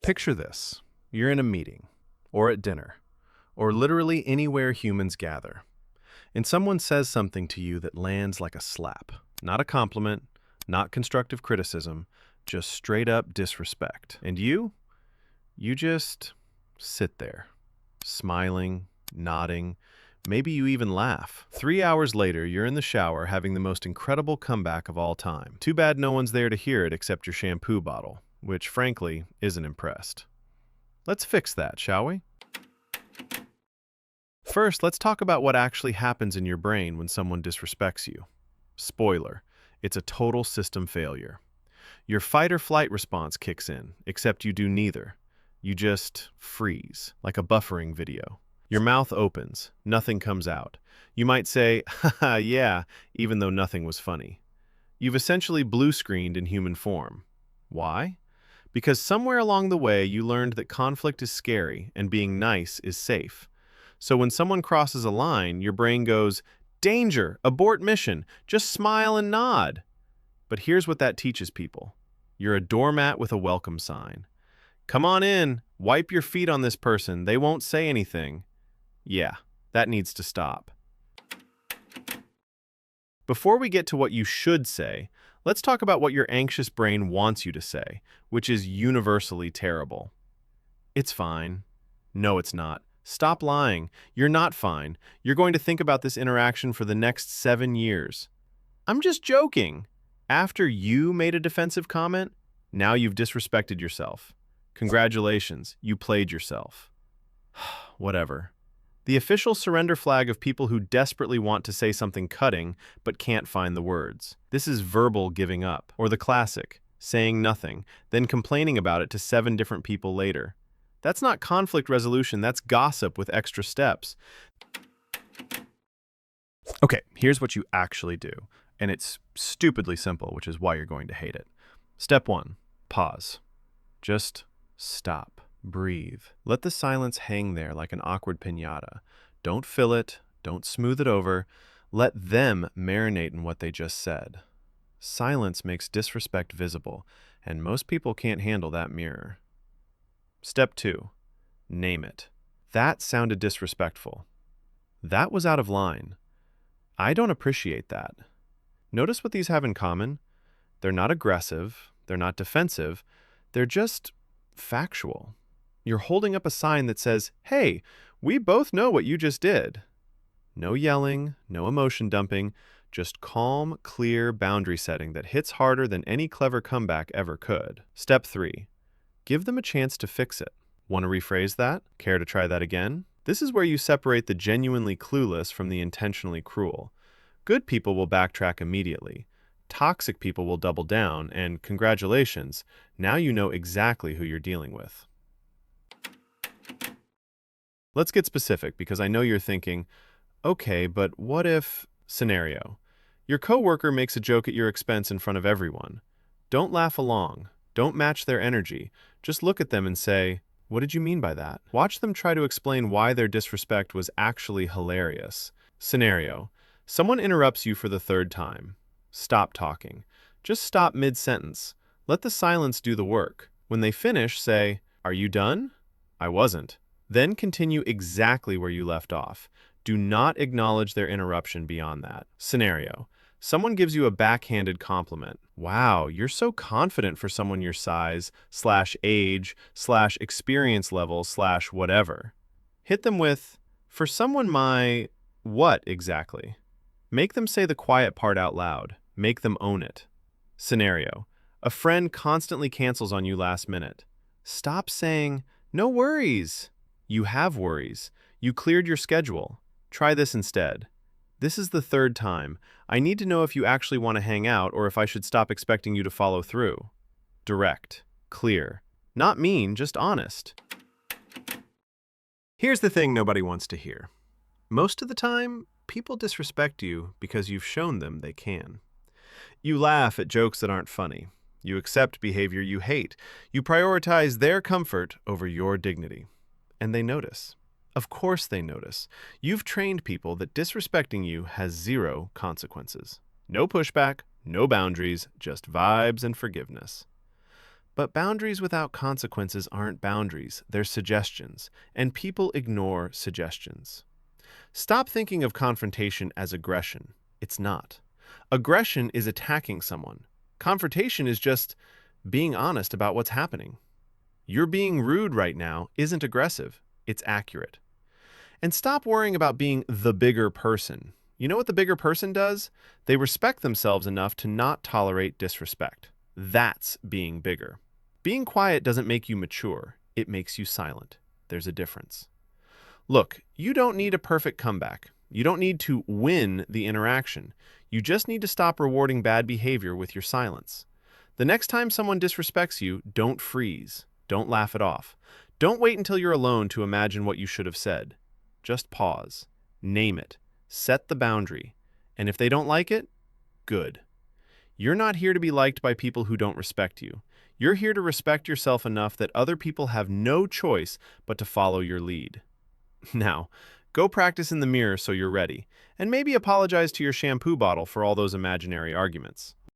Picture this. You're in a meeting, or at dinner, or literally anywhere humans gather, and someone says something to you that lands like a slap. Not a compliment, not constructive criticism, just straight up disrespect. And you just sit there, smiling, nodding, maybe you even laugh. 3 hours later, you're in the shower having the most incredible comeback of all time. Too bad no one's there to hear it except your shampoo bottle, which frankly isn't impressed. Let's fix that, shall we? First, let's talk about what actually happens in your brain when someone disrespects you. Spoiler, it's a total system failure. Your fight or flight response kicks in, except you do neither. You just freeze, like a buffering video. Your mouth opens, nothing comes out. You might say, haha, yeah, even though nothing was funny. You've essentially blue-screened in human form. Why? Because somewhere along the way you learned that conflict is scary and being nice is safe. So when someone crosses a line, your brain goes, danger, abort mission, just smile and nod. But here's what that teaches people. You're a doormat with a welcome sign. Come on in, wipe your feet on this person, they won't say anything. Yeah, that needs to stop. Before we get to what you should say, let's talk about what your anxious brain wants you to say, which is universally terrible. It's fine. No, it's not. Stop lying. You're not fine. You're going to think about this interaction for the next 7 years. I'm just joking. After you made a defensive comment, now you've disrespected yourself. Congratulations, you played yourself. Whatever. The official surrender flag of people who desperately want to say something cutting but can't find the words. This is verbal giving up, or the classic, saying nothing, then complaining about it to 7 different people later. That's not conflict resolution, that's gossip with extra steps. Okay, here's what you actually do, and it's stupidly simple, which is why you're going to hate it. Step 1, pause. Just stop. Breathe. Let the silence hang there like an awkward piñata. Don't fill it. Don't smooth it over. Let them marinate in what they just said. Silence makes disrespect visible, and most people can't handle that mirror. Step 2. Name it. That sounded disrespectful. That was out of line. I don't appreciate that. Notice what these have in common. They're not aggressive. They're not defensive. They're just factual. You're holding up a sign that says, hey, we both know what you just did. No yelling, no emotion dumping, just calm, clear boundary setting that hits harder than any clever comeback ever could. Step 3. Give them a chance to fix it. Want to rephrase that? Care to try that again? This is where you separate the genuinely clueless from the intentionally cruel. Good people will backtrack immediately. Toxic people will double down, and congratulations, now you know exactly who you're dealing with. Let's get specific because I know you're thinking, okay, but what if... Scenario. Your coworker makes a joke at your expense in front of everyone. Don't laugh along. Don't match their energy. Just look at them and say, what did you mean by that? Watch them try to explain why their disrespect was actually hilarious. Scenario. Someone interrupts you for the 3rd time. Stop talking. Just stop mid-sentence. Let the silence do the work. When they finish, say, are you done? I wasn't. Then continue exactly where you left off. Do not acknowledge their interruption beyond that. Scenario. Someone gives you a backhanded compliment. Wow, you're so confident for someone your size, /age, /experience level, /whatever. Hit them with, for someone my... what exactly? Make them say the quiet part out loud. Make them own it. Scenario. A friend constantly cancels on you last minute. Stop saying, no worries. You have worries. You cleared your schedule. Try this instead. This is the 3rd time. I need to know if you actually want to hang out or if I should stop expecting you to follow through. Direct. Clear. Not mean, just honest. Here's the thing nobody wants to hear. Most of the time, people disrespect you because you've shown them they can. You laugh at jokes that aren't funny. You accept behavior you hate. You prioritize their comfort over your dignity. And they notice. Of course they notice. You've trained people that disrespecting you has 0 consequences. No pushback, no boundaries, just vibes and forgiveness. But boundaries without consequences aren't boundaries, they're suggestions, and people ignore suggestions. Stop thinking of confrontation as aggression. It's not. Aggression is attacking someone. Confrontation is just being honest about what's happening. You're being rude right now isn't aggressive, it's accurate. And stop worrying about being the bigger person. You know what the bigger person does? They respect themselves enough to not tolerate disrespect. That's being bigger. Being quiet doesn't make you mature, it makes you silent. There's a difference. Look, you don't need a perfect comeback. You don't need to win the interaction. You just need to stop rewarding bad behavior with your silence. The next time someone disrespects you, don't freeze. Don't laugh it off. Don't wait until you're alone to imagine what you should have said. Just pause. Name it. Set the boundary. And if they don't like it, good. You're not here to be liked by people who don't respect you. You're here to respect yourself enough that other people have no choice but to follow your lead. Now, go practice in the mirror so you're ready, and maybe apologize to your shampoo bottle for all those imaginary arguments.